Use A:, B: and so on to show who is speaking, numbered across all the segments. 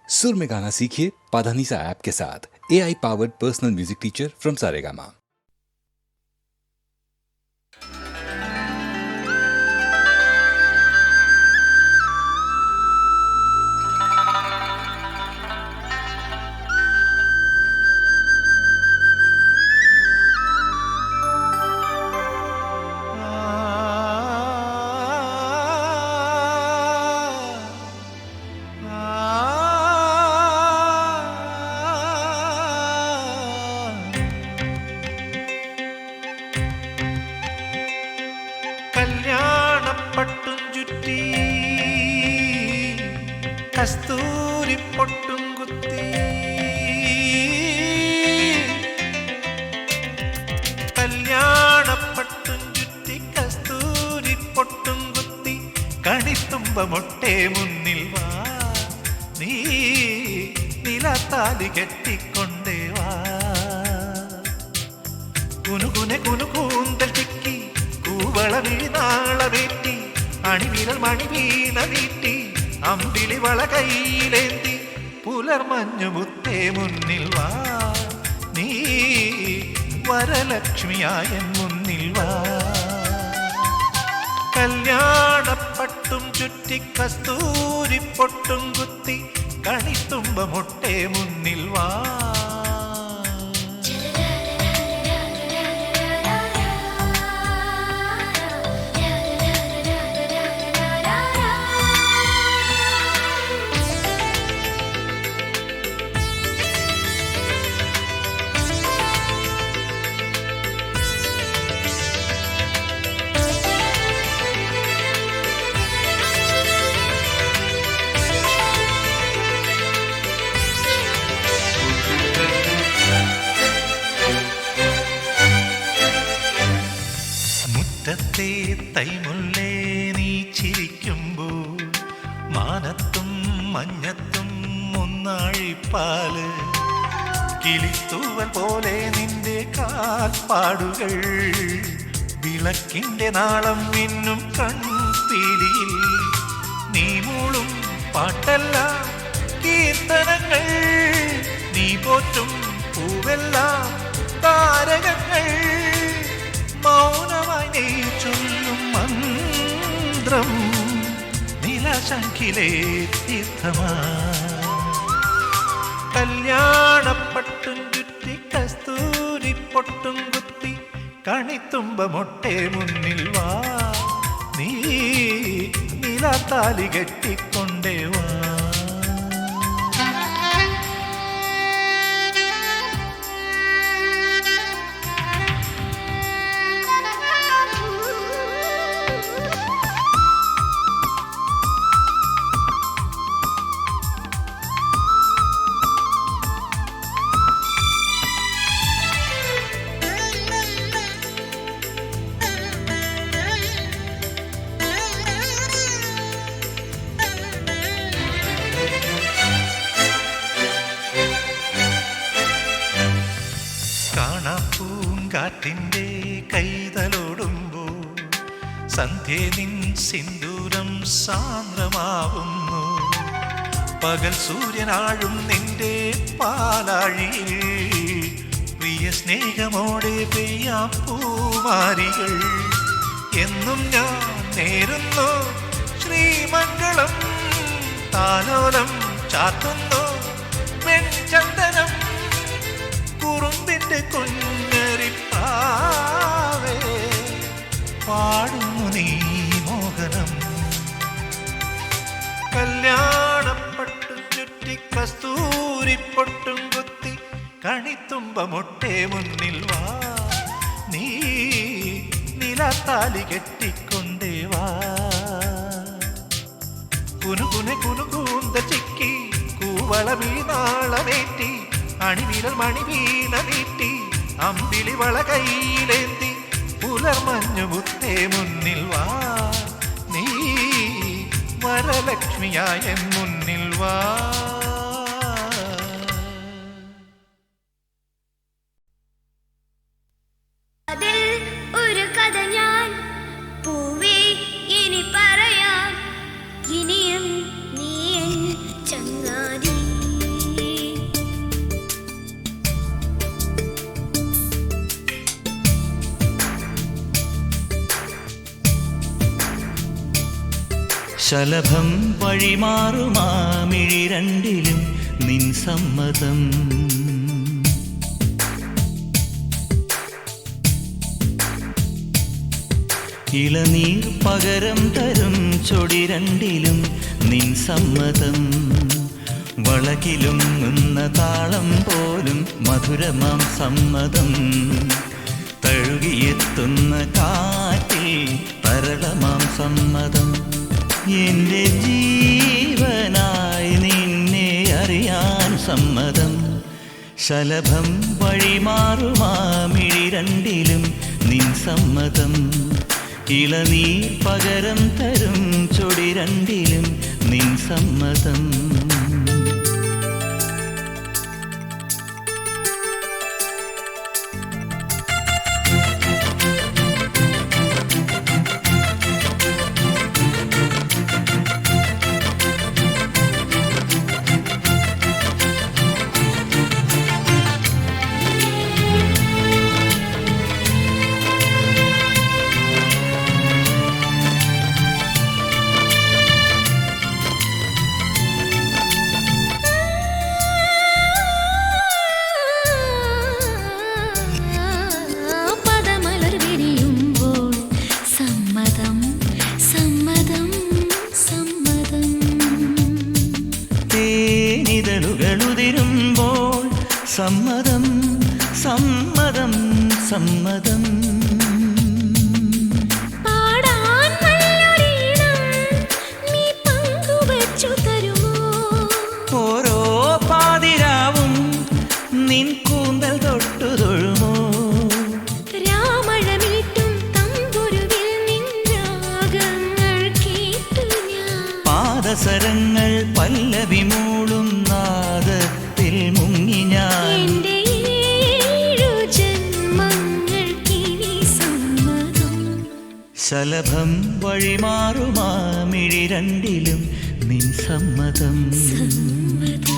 A: सुर में गाना सीखिए पाधानीसा ऐप के साथ। AI powered personal music teacher from Saregama.
B: കല്യാണപ്പട്ടും ചുറ്റി കസ്തൂരി പൊട്ടും കുത്തി കല്യാണപ്പട്ടും ചുറ്റി കസ്തൂരി പൊട്ടും കുത്തി കണിത്തുമ്പ മൊട്ടേ മുന്നിൽ വാ നീ നിലത്താലി കെട്ടിക്കൊണ്ടേ വാ കുനുകുനെ കുനുകൂന്തൽ ചിക്കി വളവീണാളവേറ്റി അണിവിരൽ മണിവീണ നീട്ടി അമ്പിളി വള കയ്യിലേന്തി പുലർമഞ്ഞു മുത്തേ മുന്നിൽ വാ നീ വരലക്ഷ്മിയായ മുന്നിൽ വാ കല്യാണപ്പട്ടും ചുറ്റി കസ്തൂരി പൊട്ടും കുത്തി കണിത്തുമ്പ മൊട്ടേ മുന്നിൽ വാ മുറ്റത്തെ തൈമുല്ലേ നീ ചിരിക്കുമ്പോൾ മാനത്തും മഞ്ഞത്തും ഒന്നാഴിപ്പാല് കിളിത്തൂവൽ പോലെ നിന്റെ കാൽപ്പാടുകൾ വിളക്കിന്റെ നാളം മിന്നും കൺപീലിയിൽ നീ മൂളും പാട്ടെല്ലാം കീർത്തനങ്ങൾ നീ പോറ്റും പൂവെല്ലാം താരകങ്ങൾ മൗനമായി നീ ചൊല്ലും മന്ത്രം നിലശങ്കിലേ തീർത്ഥമാ കല്യാണപ്പട്ടും ചുറ്റി കസ്തൂരി പൊട്ടും കുത്തി കണിത്തുമ്പ മൊട്ടേ മുന്നിൽ വാ നീ നിലത്താലി കെട്ടിക്കൊണ്ടേ വാ പൂങ്കാറ്റിൻ്റെ കൈതലോടുമ്പോൾ സന്ധ്യേ നിൻ സിന്ദൂരം സാന്ദ്രമാവുന്നു പകൽ സൂര്യനാഴും നിന്റെ പാലാഴിയിൽ പ്രിയ സ്നേഹമോടെ പെയ്യാം പൂമാരികൾ എന്നും ഞാൻ നേരുന്നു ശ്രീമംഗളം താലോലം ചാത്തുന്നു വെൺചന്ദനം കുറുമ്പിന്റെ കുഞ്ഞരിപ്പാവേ പാടുന്നു നീ മോഹനം കല്യാണപ്പട്ടും ചുറ്റി കസ്തൂരി പൊട്ടും കുത്തി കണിത്തുമ്പ മൊട്ടേ മുന്നിൽ വാ നീ നിലത്താലി കെട്ടിക്കൊണ്ടേ വാ കുനുകുനെ കുനുകൂന്ത ചിക്കി കൂവള വീണാളമേറ്റി അണിവിരൽ മണിവീണ നീട്ടി അമ്പിളി വള കയ്യിലേന്തി പുലർമഞ്ഞു മുത്തേ മുന്നിൽ വാ നീ വരലക്ഷ്മിയായ മുന്നിൽ വാ
C: ഒരു കഥ ഞാൻ പൂവേ ഇനി പറയാം ഇനിയും നീ ചങ്ങാതി
D: ശലഭം വഴിമാറുമാമിഴി രണ്ടിലും നിൻ സമ്മതം. ഇളനീർ പകരം തരും ചൊടി രണ്ടിലും നിൻ സമ്മതം. വളകിലും നിന്ന താളം പോലും മധുരമാം സമ്മതം. തഴുകിയെത്തുന്ന കാറ്റിൽ തരളമാം സമ്മതം. എൻ്റെ ജീവനായി നിന്നെ അറിയാൻ സമ്മതം. ശലഭം വഴിമാറുമാമിഴി രണ്ടിലും നിൻ സമ്മതം. ഇളനീർ പകരം തരും ചൊടി രണ്ടിലും നിൻ സമ്മതം. ഉതിരുമ്പോൾ സമ്മതം സമ്മതം സമ്മതം.
C: പാടാൻ നല്ലൊരീണം നീ പങ്കുവച്ചു തരുമോ?
D: ഓരോ പാതിരാവും നിൻ കൂന്തൽ തൊട്ടു തൊഴുമോ?
C: രാമഴമീട്ടും തമ്പുരുവിൽ നിൻ രാഗങ്ങൾ കേട്ടു ഞാൻ.
D: പാദസരങ്ങൾ പല്ലവി മൂളും നാദത്തിൽ മുങ്ങി ഞാൻ.
C: എൻ്റെ ഏഴു ജന്മങ്ങൾക്കിനി സമ്മതം.
D: ശലഭം വഴിമാറുമാമിഴി രണ്ടിലും നിൻ സമ്മതം.
C: സമ്മതം.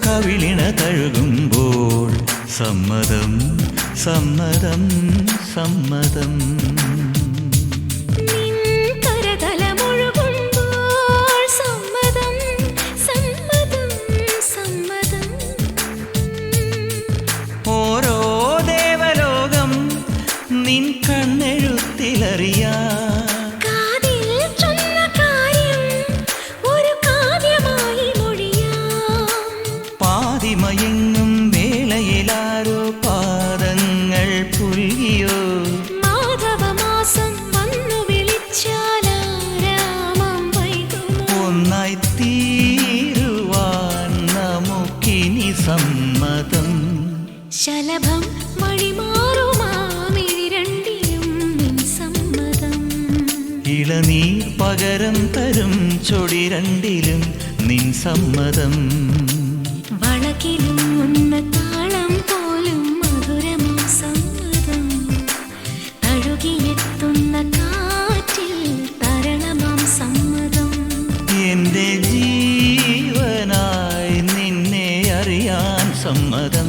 D: കവിളിണ തഴുകുമ്പോൾ സമ്മതം സമ്മതം സമ്മതം.
C: നിൻ കരതലമൊഴുകുമ്പോൾ സമ്മതം സമ്മതം സമ്മതം.
D: ഓരോ ദേവലോകം നിൻ കണ്ണെഴുത്തിലറിയാ.
C: കാതിൽ ചൊന്ന കാര്യം ഒരു കാവ്യമായി മൊഴിയാം.
D: പാതിമയങ്ങും വേളയിലാരോ പാദങ്ങൾ പുൽകിയോ?
C: മാധവമാസം വന്നു വിളിച്ചാലാരാമം വൈകുമോ?
D: ഒന്നായി തീരുവാൻ നമുക്കിനി സമ്മതം.
C: ശലഭം വഴിമാറുമാമിഴി രണ്ടിലും നിൻ സമ്മതം.
D: ഇളനീർ പകരം തരും ചൊടി രണ്ടിലും നിൻ സമ്മതം.
C: വളകിലും ഉന്ന താളം പോലും മധുരമാം സമ്മതം. തഴുകിയെത്തുന്ന കാറ്റിൽ തരളമാം സമ്മതം.
D: എൻ്റെ ജീവനായി നിന്നെ അറിയാൻ സമ്മതം.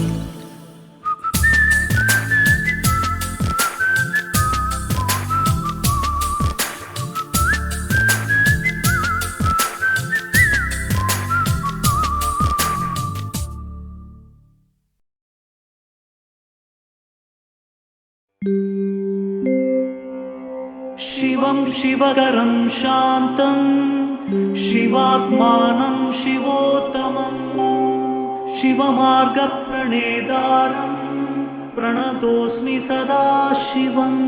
E: शिवं शिवकरं शान्तं शिवात्मानं शिवोत्तमं शिवमार्गप्रणेतारं प्रणतोऽस्मि सदा शिवम्.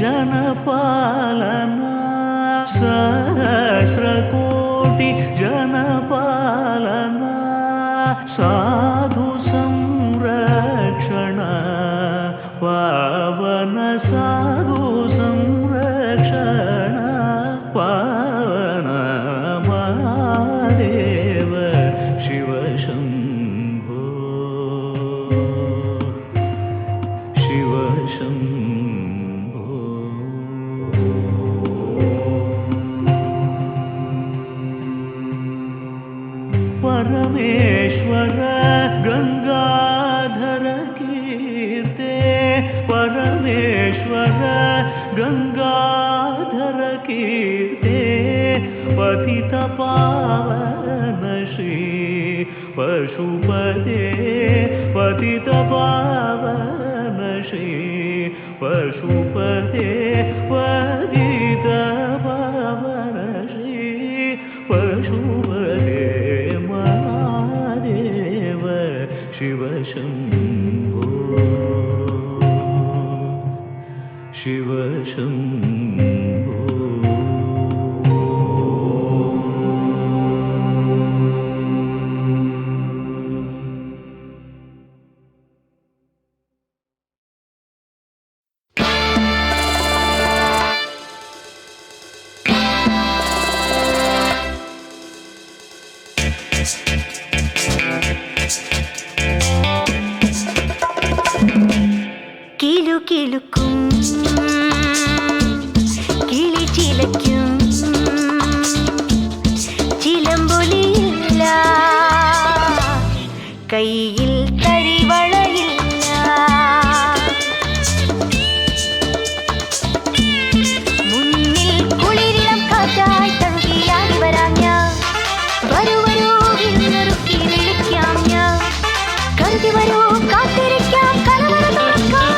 E: जनपालना सहस्रकोटि जनपालना साधु संरक्षण पावन साधु संरक्षण पावन महादेव शिव शंभो शिव शंभो परमेश्वर गंगाधर कीर्ते परमेश्वर गंगाधर कीर्ते पतित पावन श्री पशुपते पतित पावन श्री पशुपते पतित पावन श्री पशुपते महादेव शिव शंभो शिव शंभो
C: കിലു കിലുക്കും കിളി ചിലയ്ക്കും ചിലമ്പൊലിയില്ല കയ്യിൽ തരിവളയില്ല മുന്നിൽ കുളിരിളം കാറ്റായി തഴുകിയാടി വരാം ഞാൻ വരൂ വരൂ വിരുന്നൊരുക്കി വിളിക്കാം ഞാൻ കരുതി വരൂ കാത്തിരിക്കാം കലവറ തുറക്കാം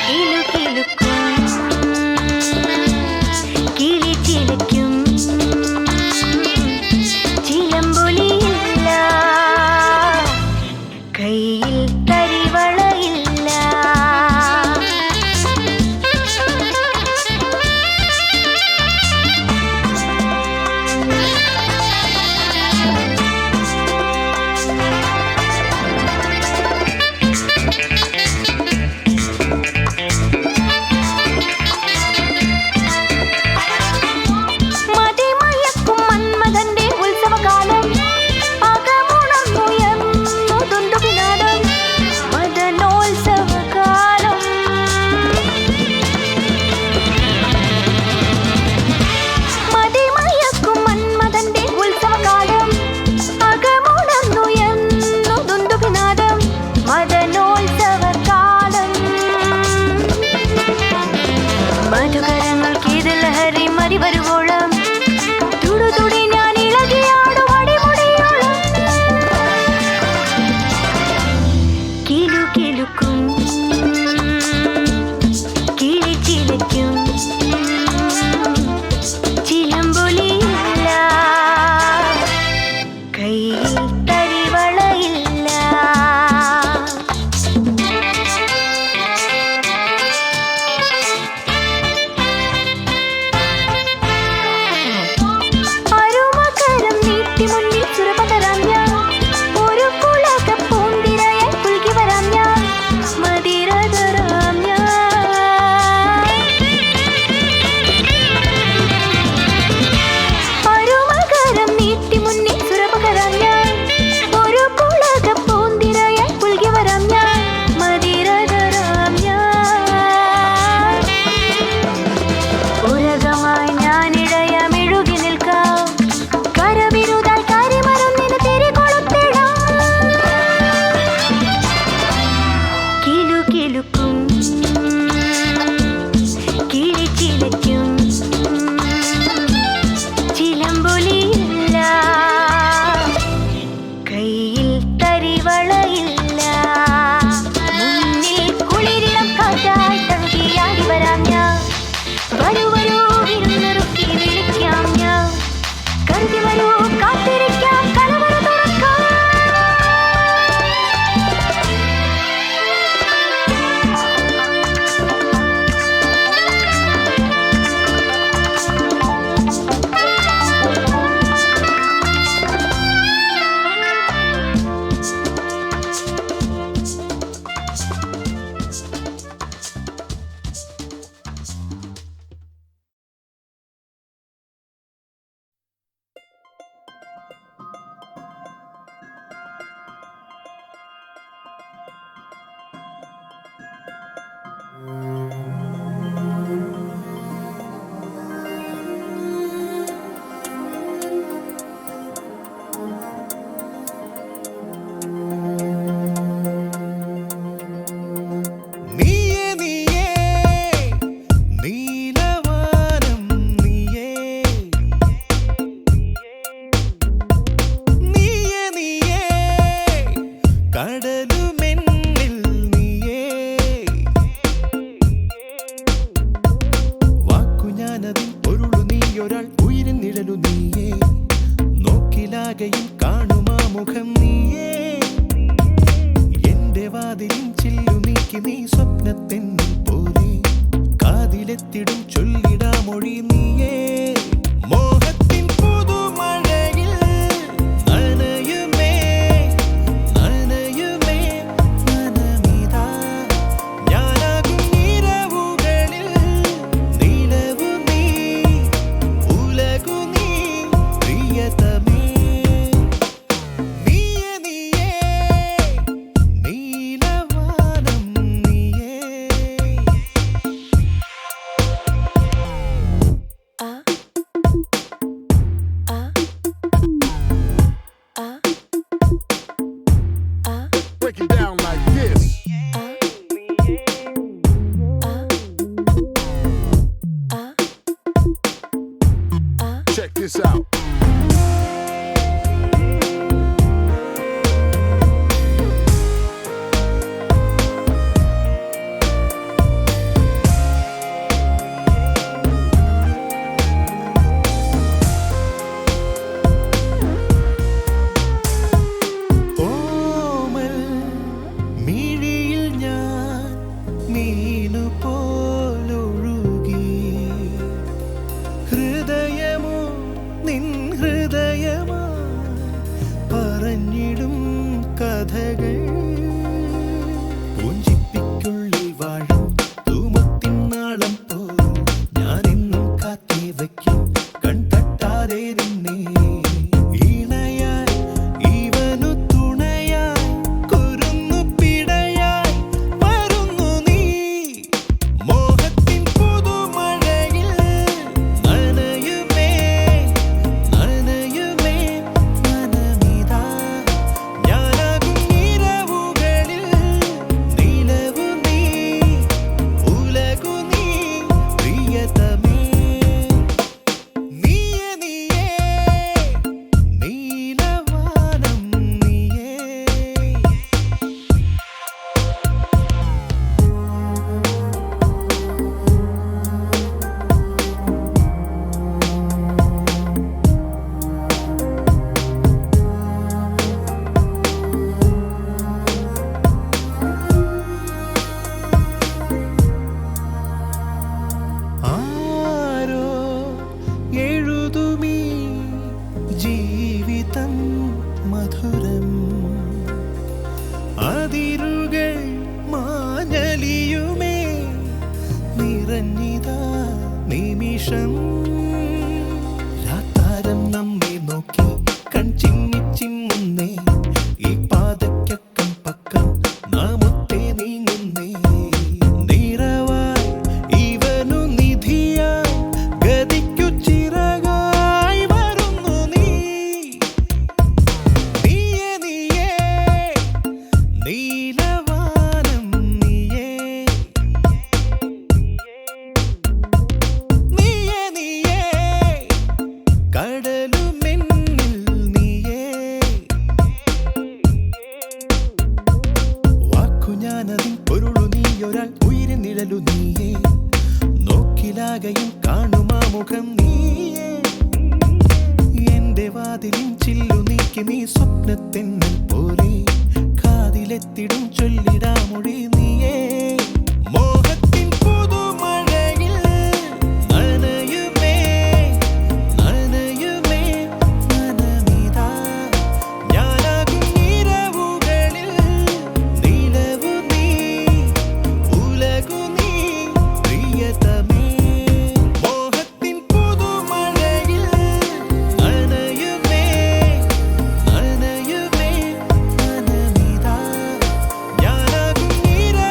C: കിലു കിലുക്കും കിളി ചിലയ്ക്കും ചിലമ്പൊലിയില്ല കയ്യിൽ തരിവളയില്ല മതിമയക്കും മന്മഥന്റെ ഉത്സവകാലം അകമുണർന്നുയർന്നു തുണ്ടുപിനാദം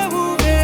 F: ൂവേ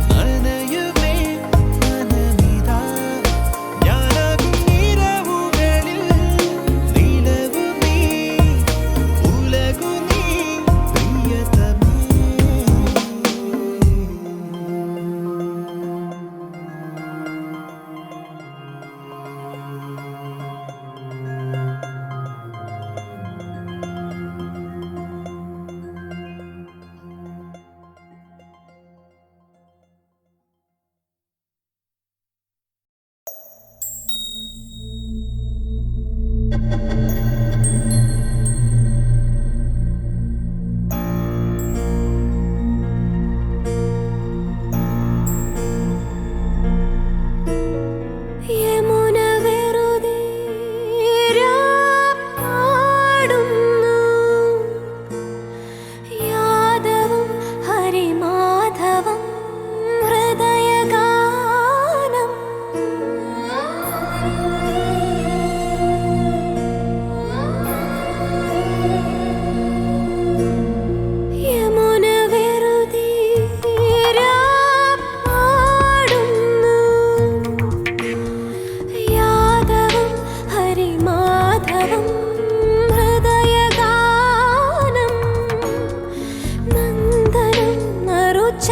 F: നനയുമേ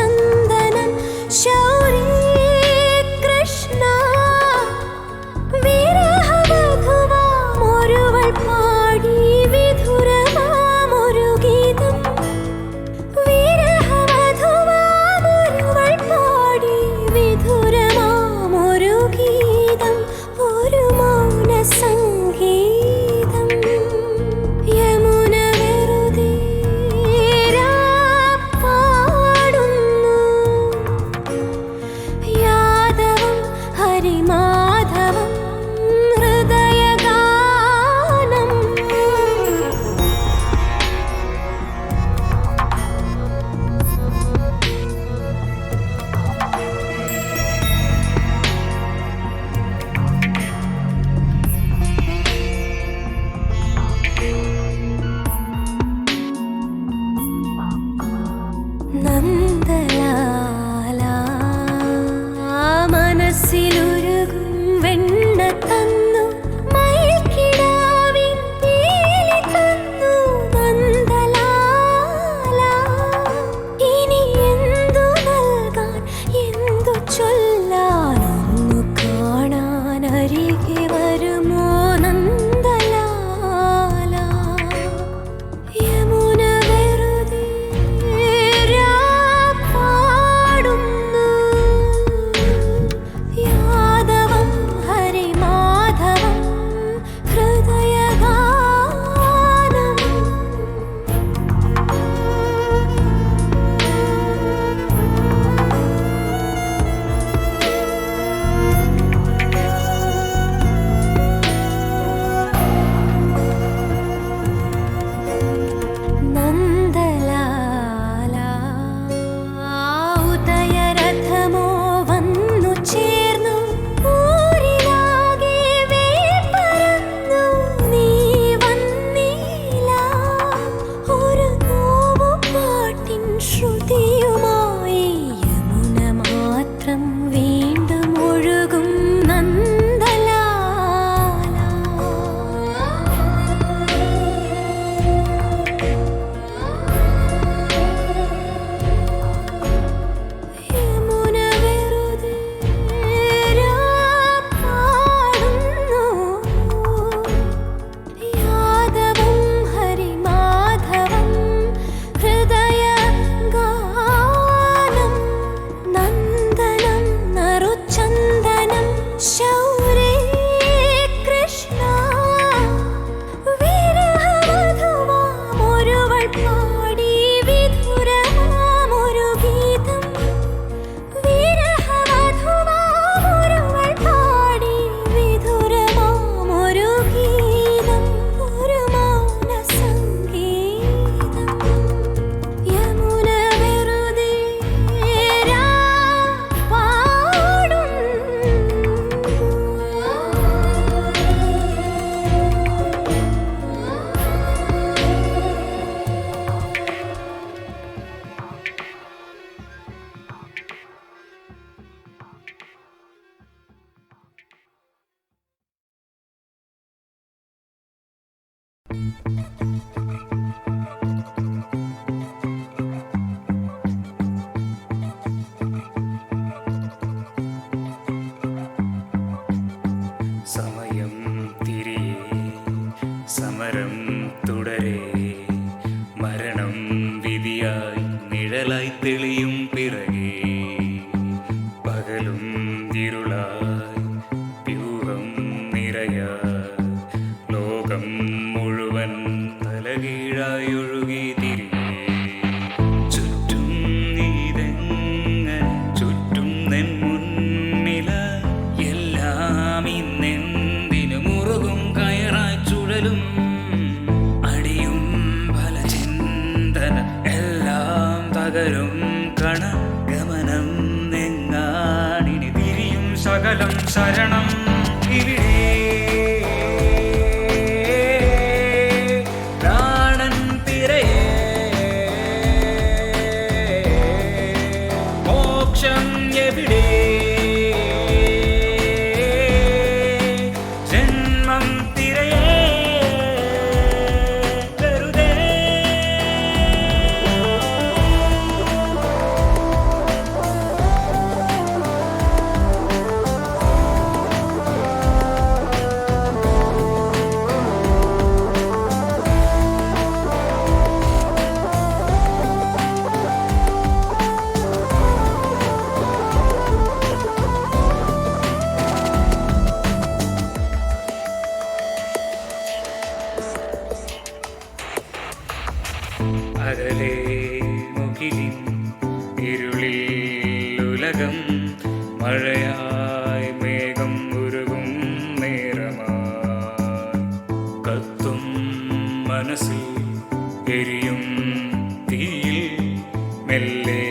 C: ചന്ദനം ശൗരേ കൃഷ്ണ വിരഹവധുവാമൊരുവൾ പാടി വിധുരമാമൊരു ഗീതം വിരഹവധുവാമൊരുവൾ പാടി വിധുരമാമൊരു ഗീതം ഒരു മൗന സംഗീതം യമുന വെറുതെ പാടുന്നു യാദവം ഹരിമാധവം ഹൃദയഗാനം നന്ദലാലാ മനസ്സിലുരുകും വെണ്ണ തന്നു മയിൽക്കിടാവിൻ പീലി തന്നു നന്ദലാലാ ഇനി എന്തു നൽകാൻ എന്തു ചൊല്ലാൻ ഒന്നു കാണാൻ അരികെ വരുമോ നന്ദലാലാ യമുന വെറുതെ പാടുന്നു യാദവം ഹരിമാധവം ഹൃദയഗാനം നന്ദലാലാ ഉദയരഥമോ വന്നു ചേർന്നു ഊരിലാകെ വേൽപ്പരന്നു നീ വന്നില്ല ഒരു നോവുപാട്ടിൻ ശ്രുതിയുമായി യമുന മാത്രം വീണ്ടും ഒഴുകും നന്ദലാലാ യമുന വെറുതെ പാടുന്നു യാദവം ഹരിമാധവം ഹൃദയഗാനം നന്ദനം നറുചന്ദനം ശൗരേ കൃഷ്ണ വിരഹവധുവാമൊരുവൾ പാടി വിധുരമാമൊരു ഗീതം വിരഹവധുവാമൊരുവൾ പാടി വിധുരമാമൊരു ഗീതം ഒരു മൗന സംഗീതം യമുന വെറുതെ
F: സമയം തിരിയേ സമരം തുടരേ മരണം വിധിയായി നിഴലായി തെളിയും പിറകേ പകലും ഇരുളായി വ്യൂഹം നിറയായി ലോകം മുഴുവൻ തലകീഴായി ഒഴുകി തിരിയേ ചുറ്റും നീതെങ്ങനെ ചുറ്റും നെൻ മുന്നിലായി എല്ലാം ഇന്നെന്തിനു മുറുകും കയറായി ചുഴലും അടിയും പല ചിന്തന എല്ലാം തകരും കണ ഗമനം നെങ്ങാടിനി തിരിയും സകലം ശരണം ഇവിടെ പ്രാണൻ തിരയേ മോക്ഷം എവിടെ ജന്മം തിരയേ വെറുതെ ഇരുളിൽ ഉലകം മഴയായി മേഘം ഉരുകും നേരമായി കത്തും മനസ്സിൽ എരിയും തീയിൽ മെല്ലെ